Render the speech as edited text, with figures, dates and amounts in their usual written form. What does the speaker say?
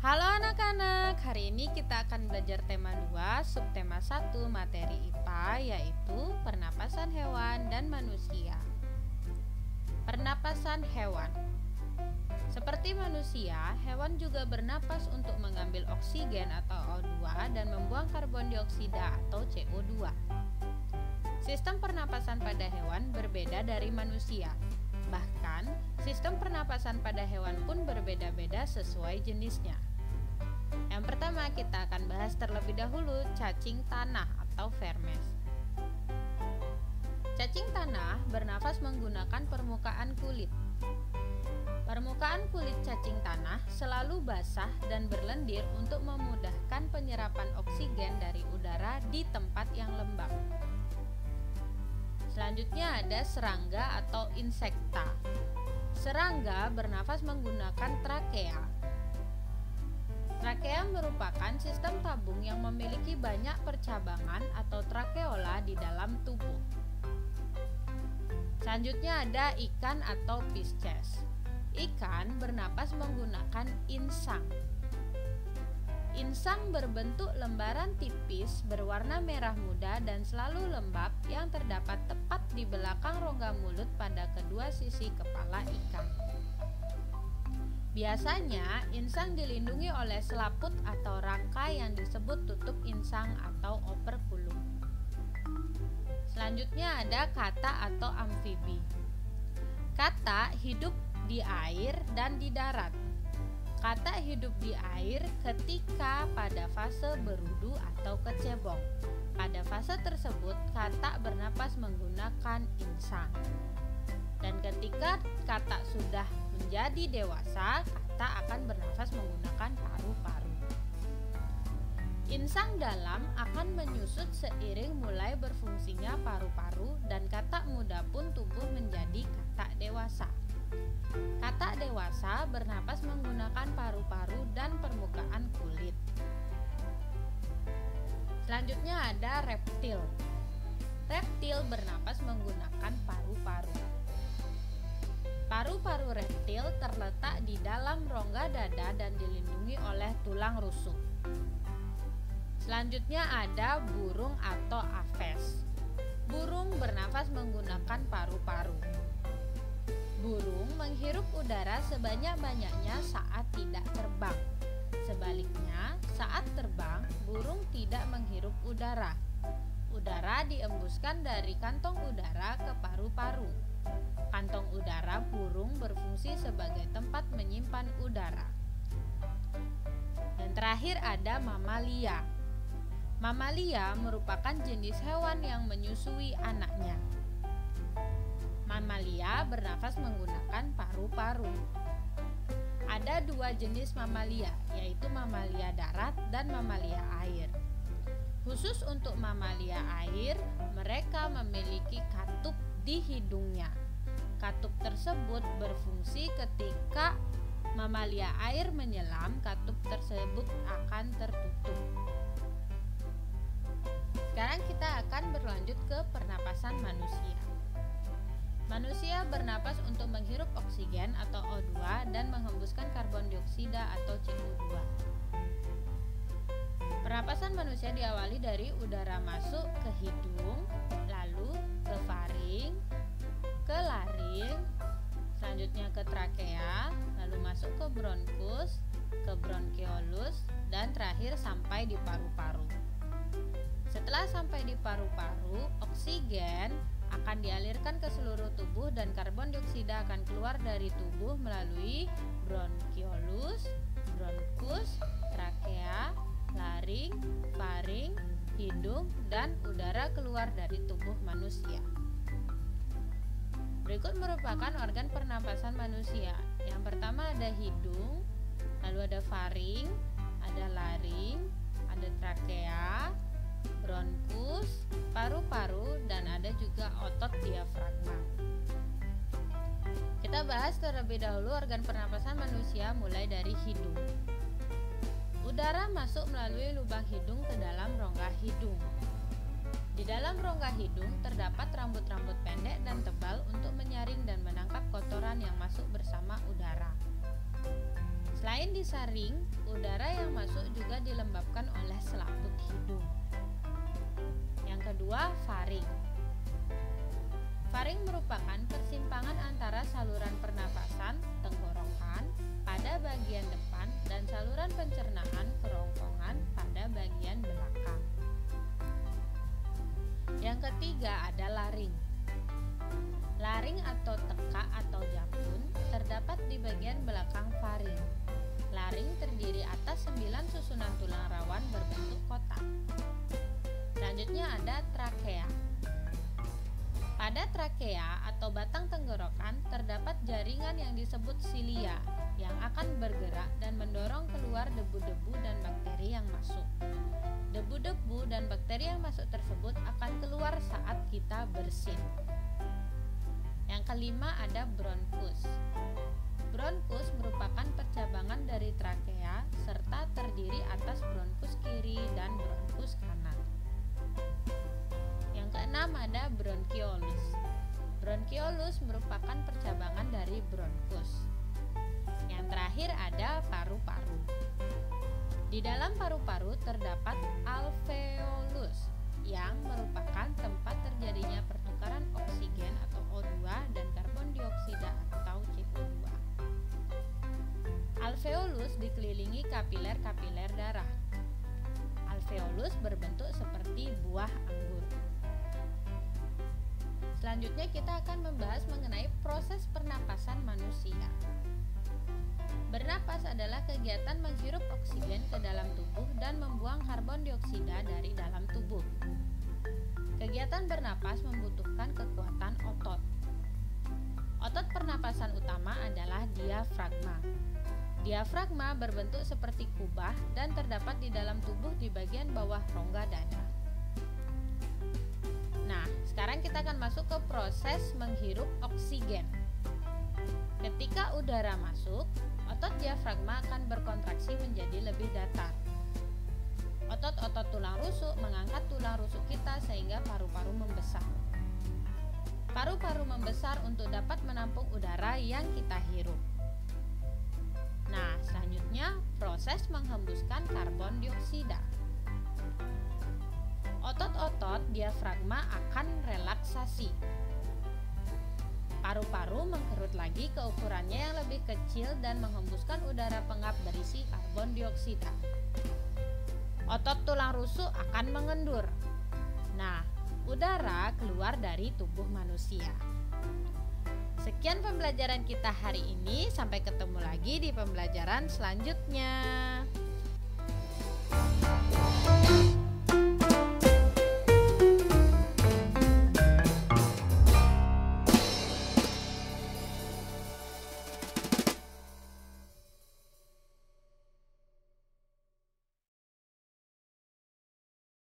Halo anak-anak, hari ini kita akan belajar tema 2, subtema 1 materi IPA, yaitu pernapasan hewan dan manusia. Pernapasan hewan. Seperti manusia, hewan juga bernapas untuk mengambil oksigen atau O2 dan membuang karbon dioksida atau CO2. Sistem pernapasan pada hewan berbeda dari manusia. Bahkan, sistem pernapasan pada hewan pun berbeda-beda sesuai jenisnya. Yang pertama, kita akan bahas terlebih dahulu cacing tanah atau vermes. Cacing tanah bernafas menggunakan permukaan kulit. Permukaan kulit cacing tanah selalu basah dan berlendir untuk memudahkan penyerapan oksigen dari udara di tempat yang lembab. Selanjutnya ada serangga atau insekta. Serangga bernafas menggunakan trakea. Trakea merupakan sistem tabung yang memiliki banyak percabangan atau trakeola di dalam tubuh. Selanjutnya ada ikan atau Pisces. Ikan bernapas menggunakan insang. Insang berbentuk lembaran tipis berwarna merah muda dan selalu lembab yang terdapat tepat di belakang rongga mulut pada kedua sisi kepala ikan. Biasanya, insang dilindungi oleh selaput atau rangka yang disebut tutup insang atau operculum. Selanjutnya ada kata atau amfibi. Kata hidup di air dan di darat. Kata hidup di air ketika pada fase berudu atau kecebong. Pada fase tersebut, kata bernapas menggunakan insang. Dan ketika kata sudah menjadi dewasa, kata akan bernafas menggunakan paru-paru. Insang dalam akan menyusut seiring mulai berfungsinya paru-paru dan kata muda pun tumbuh menjadi kata dewasa. Kata dewasa bernapas menggunakan paru-paru dan permukaan kulit. Selanjutnya ada reptil. Reptil bernapas menggunakan paru-paru. Paru-paru reptil terletak di dalam rongga dada dan dilindungi oleh tulang rusuk. Selanjutnya ada burung atau aves. Burung bernafas menggunakan paru-paru. Burung menghirup udara sebanyak-banyaknya saat tidak terbang. Sebaliknya, saat terbang, burung tidak menghirup udara. Udara diembuskan dari kantong udara ke paru-paru. Kantong udara burung berfungsi sebagai tempat menyimpan udara. Dan terakhir ada mamalia. Mamalia merupakan jenis hewan yang menyusui anaknya. Mamalia bernafas menggunakan paru-paru. Ada dua jenis mamalia, yaitu mamalia darat dan mamalia air. Khusus untuk mamalia air, mereka memiliki katup di hidungnya. Katup tersebut berfungsi ketika mamalia air menyelam, katup tersebut akan tertutup. Sekarang kita akan berlanjut ke pernapasan manusia. Manusia bernapas untuk menghirup oksigen atau O2 dan menghembuskan karbon dioksida atau CO2. Pernapasan manusia diawali dari udara masuk ke hidung, lalu ke faring, ke laring, selanjutnya ke trakea, lalu masuk ke bronkus, ke bronkiolus, dan terakhir sampai di paru-paru. Setelah sampai di paru-paru, oksigen akan dialirkan ke seluruh tubuh dan karbon dioksida akan keluar dari tubuh melalui bronkiolus, bronkus, trakea, laring, faring, hidung, dan udara keluar dari tubuh manusia. Berikut merupakan organ pernapasan manusia. Yang pertama ada hidung, lalu ada faring, ada laring, ada trakea, bronkus, paru-paru, dan ada juga otot diafragma. Kita bahas terlebih dahulu organ pernapasan manusia mulai dari hidung. Udara masuk melalui lubang hidung ke dalam rongga hidung. Di dalam rongga hidung terdapat rambut-rambut pendek dan tebal untuk menyaring dan menangkap kotoran yang masuk bersama udara. Selain disaring, udara yang masuk juga dilembabkan oleh selaput hidung. Yang kedua, faring. Faring merupakan persimpangan antara saluran pernapasan tenggorokan pada bagian depan dan saluran pencernaan kerongkongan pada bagian belakang. Yang ketiga ada laring. Laring atau tekak atau jambun terdapat di bagian belakang faring. Laring terdiri atas 9 susunan tulang rawan berbentuk kotak. Selanjutnya ada trakea. Pada trakea atau batang tenggorokan terdapat jaringan yang disebut silia yang akan bergerak dan mendorong keluar debu-debu dan bakteri yang masuk. Debu-debu dan bakteri yang masuk tersebut akan keluar saat kita bersin. Yang kelima ada bronkus. Bronkus merupakan percabangan dari trakea serta terdiri atas bronkus kiri dan bronkus kanan. Yang keenam ada bronkiolus. Bronkiolus merupakan percabangan dari bronkus. Yang terakhir ada paru-paru. Di dalam paru-paru terdapat alveolus yang merupakan tempat terjadinya pertukaran oksigen atau O2 dan karbon dioksida atau CO2. Alveolus dikelilingi kapiler-kapiler darah. Alveolus berbentuk seperti buah anggur. Selanjutnya kita akan membahas mengenai proses pernapasan manusia. Bernapas adalah kegiatan menghirup oksigen ke dalam tubuh dan membuang karbon dioksida dari dalam tubuh. Kegiatan bernapas membutuhkan kekuatan otot. Otot pernapasan utama adalah diafragma. Diafragma berbentuk seperti kubah dan terdapat di dalam tubuh di bagian bawah rongga dada. Nah, sekarang kita akan masuk ke proses menghirup oksigen. Ketika udara masuk, otot diafragma akan berkontraksi menjadi lebih datar. Otot-otot tulang rusuk mengangkat tulang rusuk kita sehingga paru-paru membesar. Paru-paru membesar untuk dapat menampung udara yang kita hirup. Nah, selanjutnya proses menghembuskan karbon dioksida. Otot-otot diafragma akan relaksasi. Paru-paru mengkerut lagi ke ukurannya yang lebih kecil dan menghembuskan udara pengap berisi karbon dioksida. Otot tulang rusuk akan mengendur. Nah, udara keluar dari tubuh manusia. Sekian pembelajaran kita hari ini, sampai ketemu lagi di pembelajaran selanjutnya.